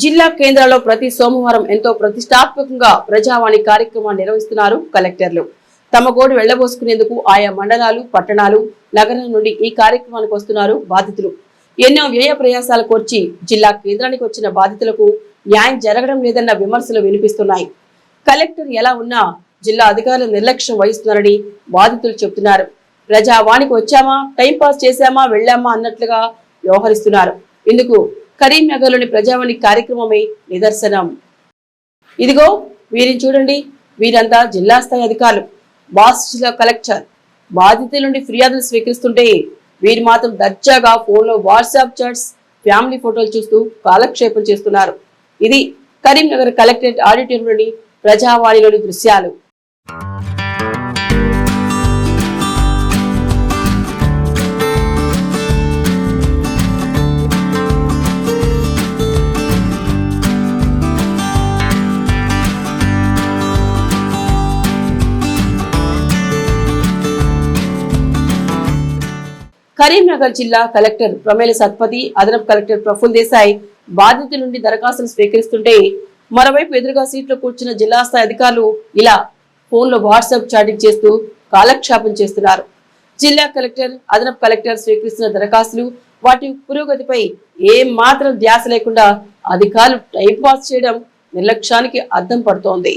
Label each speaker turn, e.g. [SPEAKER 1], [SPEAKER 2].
[SPEAKER 1] జిల్లా కేంద్రాల్లో ప్రతి సోమవారం ఎంతో ప్రతిష్టాత్మకంగా ప్రజావాణి కార్యక్రమాన్ని నిర్వహిస్తున్నారు కలెక్టర్లు. తమ గోడు వెళ్లబోసుకునేందుకు ఆయా మండలాలు, పట్టణాలు, నగరాల నుండి ఈ కార్యక్రమానికి వస్తున్నారు బాధితులు. ఎన్నో వ్యయ ప్రయాసాలు కోర్చి జిల్లా కేంద్రానికి వచ్చిన బాధితులకు న్యాయం జరగడం లేదన్న విమర్శలు వినిపిస్తున్నాయి. కలెక్టర్ ఎలా ఉన్నా జిల్లా అధికారులు నిర్లక్ష్యం వహిస్తున్నారని బాధితులు చెబుతున్నారు. ప్రజావాణికి వచ్చామా, టైంపాస్ చేశామా, వెళ్లామా అన్నట్లుగా వ్యవహరిస్తున్నారు. ఇందుకు కరీంనగర్లోని ప్రజావాణి కార్యక్రమమే నిదర్శనం. ఇదిగో వీరిని చూడండి. వీరంతా జిల్లా స్థాయి అధికారులు. బాస్ జిల్లా కలెక్టర్ బాధితుల నుండి ఫిర్యాదులు స్వీకరిస్తుంటే వీరు మాత్రం దర్జాగా ఫోన్లో వాట్సాప్ చాట్స్, ఫ్యామిలీ ఫోటోలు చూస్తూ కాలక్షేపం చేస్తున్నారు. ఇది కరీంనగర్ కలెక్టరేట్ ఆడిటోరియంలోని ప్రజావాణిలోని దృశ్యాలు. కరీంనగర్ జిల్లా కలెక్టర్ ప్రమేల సత్పతి, అదనపు కలెక్టర్ ప్రఫుల్ దేశాయ్ బాధితుల నుండి దరఖాస్తులు స్వీకరిస్తుంటే మరోవైపు ఎదురుగా సీట్లో కూర్చున్న జిల్లా స్థాయి అధికారులు ఇలా ఫోన్లో వాట్సాప్ చాటింగ్ చేస్తూ కాలక్షేపం చేస్తున్నారు. జిల్లా కలెక్టర్, అదనపు కలెక్టర్ స్వీకరిస్తున్న దరఖాస్తులు, వాటి పురోగతిపై ఏం మాత్రం ధ్యాస లేకుండా అధికారులు టైం పాస్ చేయడం నిర్లక్ష్యానికి అద్దం పడుతోంది.